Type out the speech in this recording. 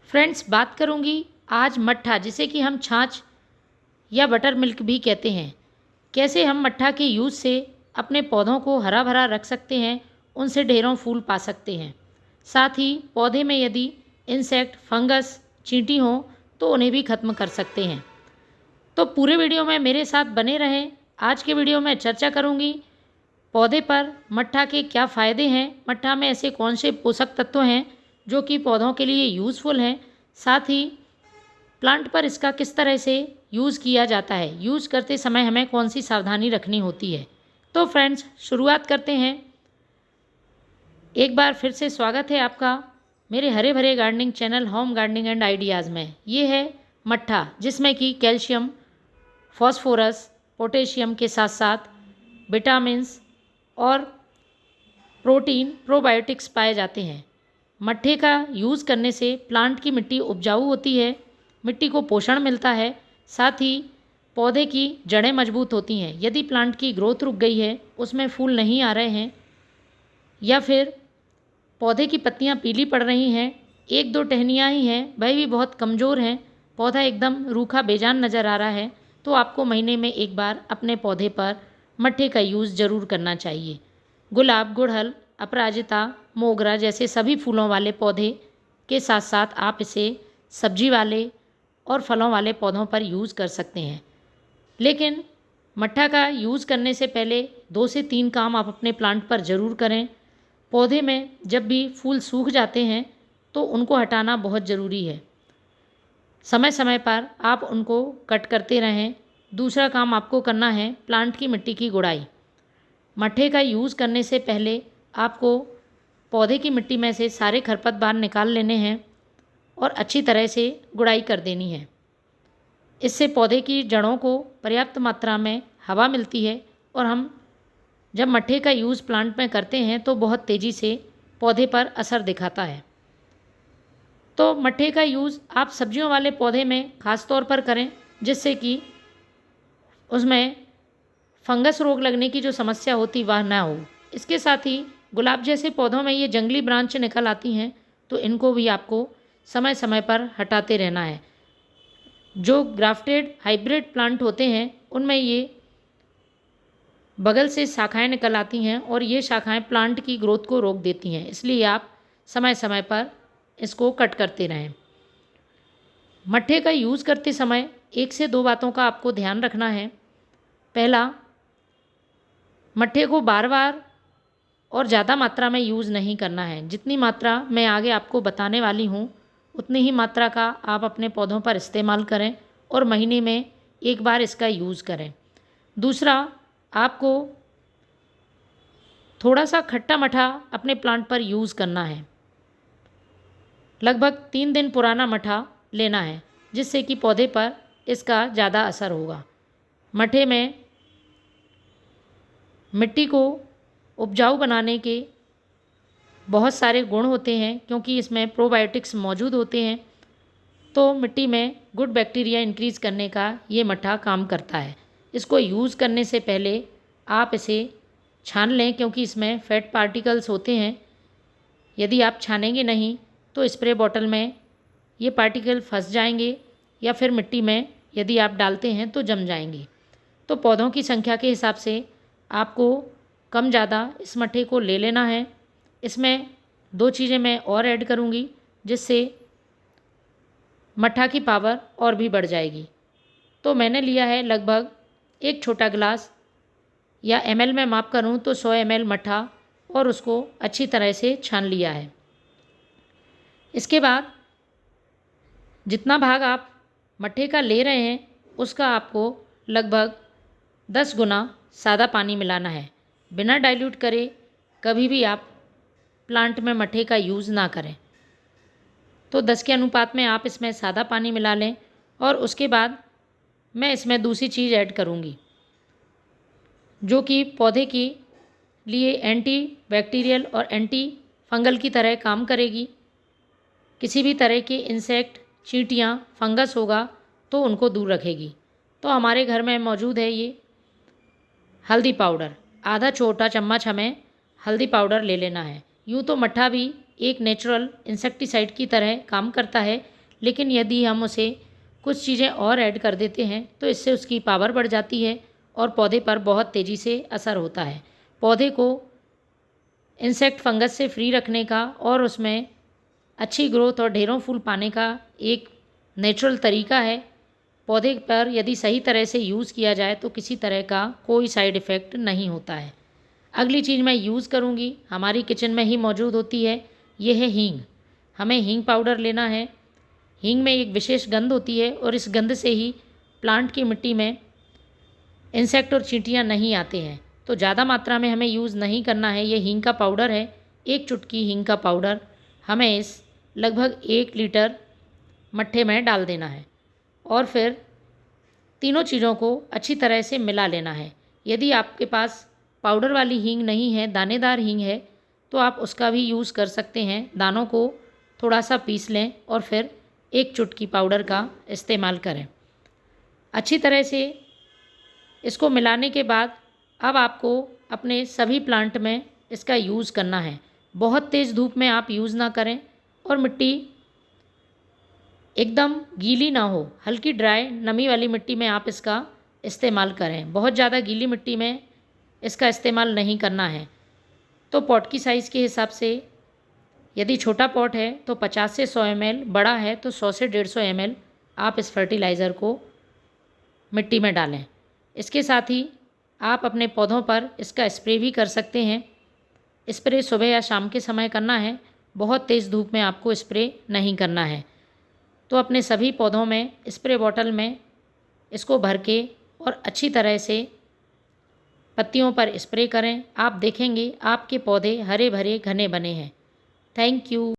Friends, बात करूंगी आज मट्ठा, जिसे कि हम छाछ या बटर मिल्क भी कहते हैं। कैसे हम मट्ठा के यूज़ से अपने पौधों को हरा भरा रख सकते हैं, उनसे ढेरों फूल पा सकते हैं। साथ ही पौधे में यदि इंसेक्ट, फंगस, चींटी हों तो उन्हें भी ख़त्म कर सकते हैं। तो पूरे वीडियो में मेरे साथ बने रहें। आज के वीडियो में चर्चा करूंगी पौधे पर मट्ठा के क्या फ़ायदे हैं, मट्ठा में ऐसे कौन से पोषक तत्व हैं जो कि पौधों के लिए यूज़फुल हैं, साथ ही प्लांट पर इसका किस तरह से यूज़ किया जाता है, यूज़ करते समय हमें कौन सी सावधानी रखनी होती है। तो फ्रेंड्स, शुरुआत करते हैं। एक बार फिर से स्वागत है आपका मेरे हरे भरे gardening channel home gardening and ideas में। ये है मट्ठा, जिसमें कि कैल्शियम, फॉस्फोरस, पोटेशियम के साथ साथ विटामिन्स और प्रोटीन, प्रोबायोटिक्स पाए जाते हैं। मट्ठे का यूज़ करने से प्लांट की मिट्टी उपजाऊ होती है, मिट्टी को पोषण मिलता है, साथ ही पौधे की जड़ें मजबूत होती हैं। यदि प्लांट की ग्रोथ रुक गई है, उसमें फूल नहीं आ रहे हैं या फिर पौधे की पत्तियां पीली पड़ रही हैं, एक दो टहनियाँ ही हैं, वह भी बहुत कमज़ोर हैं, पौधा एकदम रूखा बेजान नज़र आ रहा है, तो आपको महीने में एक बार अपने पौधे पर मट्ठे का यूज़ ज़रूर करना चाहिए। गुलाब, गुड़हल, अपराजिता, मोगरा जैसे सभी फूलों वाले पौधे के साथ साथ आप इसे सब्जी वाले और फलों वाले पौधों पर यूज़ कर सकते हैं। लेकिन मट्ठा का यूज़ करने से पहले 2 से 3 काम आप अपने प्लांट पर ज़रूर करें। पौधे में जब भी फूल सूख जाते हैं तो उनको हटाना बहुत ज़रूरी है। समय समय पर आप उनको कट करते रहें। दूसरा काम आपको करना है प्लांट की मिट्टी की गुड़ाई। मट्ठे का यूज़ करने से पहले आपको पौधे की मिट्टी में से सारे खरपतवार निकाल लेने हैं और अच्छी तरह से गुड़ाई कर देनी है। इससे पौधे की जड़ों को पर्याप्त मात्रा में हवा मिलती है और हम जब मट्ठे का यूज़ प्लांट में करते हैं तो बहुत तेज़ी से पौधे पर असर दिखाता है। तो मट्ठे का यूज़ आप सब्जियों वाले पौधे में ख़ास तौर पर करें, जिससे कि उसमें फंगस रोग लगने की जो समस्या होती वह ना हो। इसके साथ ही गुलाब जैसे पौधों में ये जंगली ब्रांच निकल आती हैं, तो इनको भी आपको समय समय पर हटाते रहना है। जो ग्राफ्टेड हाइब्रिड प्लांट होते हैं उनमें ये बगल से शाखाएं निकल आती हैं और ये शाखाएं प्लांट की ग्रोथ को रोक देती हैं, इसलिए आप समय समय पर इसको कट करते रहें। मट्ठे का यूज़ करते समय 1 से 2 बातों का आपको ध्यान रखना है। पहला, मट्ठे को बार बार और ज़्यादा मात्रा में यूज़ नहीं करना है। जितनी मात्रा मैं आगे आपको बताने वाली हूँ उतनी ही मात्रा का आप अपने पौधों पर इस्तेमाल करें और महीने में एक बार इसका यूज़ करें। दूसरा, आपको थोड़ा सा खट्टा मट्ठा अपने प्लांट पर यूज़ करना है। लगभग 3 दिन पुराना मट्ठा लेना है, जिससे कि पौधे पर इसका ज़्यादा असर होगा। मट्ठे में मिट्टी को उपजाऊ बनाने के बहुत सारे गुण होते हैं, क्योंकि इसमें प्रोबायोटिक्स मौजूद होते हैं, तो मिट्टी में गुड बैक्टीरिया इंक्रीज़ करने का ये मट्ठा काम करता है। इसको यूज़ करने से पहले आप इसे छान लें, क्योंकि इसमें फैट पार्टिकल्स होते हैं। यदि आप छानेंगे नहीं तो स्प्रे बॉटल में ये पार्टिकल फंस जाएंगे या फिर मिट्टी में यदि आप डालते हैं तो जम जाएंगे। तो पौधों की संख्या के हिसाब से आपको कम ज़्यादा इस मट्ठे को ले लेना है। इसमें 2 चीज़ें मैं और ऐड करूँगी, जिससे मट्ठा की पावर और भी बढ़ जाएगी। तो मैंने लिया है लगभग 1 छोटा गिलास, या ml में माप करूँ तो 100 ml मट्ठा, और उसको अच्छी तरह से छान लिया है। इसके बाद जितना भाग आप मट्ठे का ले रहे हैं उसका आपको लगभग 10 गुना सादा पानी मिलाना है। बिना डाइल्यूट करे कभी भी आप प्लांट में मट्ठे का यूज़ ना करें। तो 10 के अनुपात में आप इसमें सादा पानी मिला लें और उसके बाद मैं इसमें दूसरी चीज़ ऐड करूँगी, जो कि पौधे के लिए एंटी बैक्टीरियल और एंटी फंगल की तरह काम करेगी। किसी भी तरह के इंसेक्ट, चींटियाँ, फंगस होगा तो उनको दूर रखेगी। तो हमारे घर में मौजूद है ये हल्दी पाउडर। आधा छोटा चम्मच हमें हल्दी पाउडर ले लेना है। यूँ तो मट्ठा भी एक नेचुरल इंसेक्टिसाइड की तरह काम करता है, लेकिन यदि हम उसे कुछ चीज़ें और ऐड कर देते हैं तो इससे उसकी पावर बढ़ जाती है और पौधे पर बहुत तेज़ी से असर होता है। पौधे को इंसेक्ट फंगस से फ्री रखने का और उसमें अच्छी ग्रोथ और ढेरों फूल पाने का एक नेचुरल तरीका है। पौधे पर यदि सही तरह से यूज़ किया जाए तो किसी तरह का कोई साइड इफ़ेक्ट नहीं होता है। अगली चीज़ मैं यूज़ करूँगी, हमारी किचन में ही मौजूद होती है, ये है हींग। हमें हींग पाउडर लेना है। हींग में एक विशेष गंध होती है और इस गंध से ही प्लांट की मिट्टी में इंसेक्ट और चींटियाँ नहीं आते हैं। तो ज़्यादा मात्रा में हमें यूज़ नहीं करना है। ये हींग का पाउडर है, 1 चुटकी हींग का पाउडर हमें इस लगभग 1 लीटर मट्ठे में डाल देना है और फिर तीनों चीज़ों को अच्छी तरह से मिला लेना है। यदि आपके पास पाउडर वाली हींग नहीं है, दानेदार हींग है, तो आप उसका भी यूज़ कर सकते हैं। दानों को थोड़ा सा पीस लें और फिर 1 चुटकी पाउडर का इस्तेमाल करें। अच्छी तरह से इसको मिलाने के बाद अब आपको अपने सभी प्लांट में इसका यूज़ करना है। बहुत तेज़ धूप में आप यूज़ ना करें और मिट्टी एकदम गीली ना हो, हल्की ड्राई नमी वाली मिट्टी में आप इसका इस्तेमाल करें। बहुत ज़्यादा गीली मिट्टी में इसका इस्तेमाल नहीं करना है। तो पॉट की साइज़ के हिसाब से यदि छोटा पॉट है तो 50 से 100 ml, बड़ा है तो 100 से 150 ml आप इस फर्टिलाइज़र को मिट्टी में डालें। इसके साथ ही आप अपने पौधों पर इसका स्प्रे भी कर सकते हैं। स्प्रे सुबह या शाम के समय करना है, बहुत तेज़ धूप में आपको स्प्रे नहीं करना है। तो अपने सभी पौधों में स्प्रे बॉटल में इसको भर के और अच्छी तरह से पत्तियों पर स्प्रे करें। आप देखेंगे आपके पौधे हरे भरे घने बने हैं। Thank you.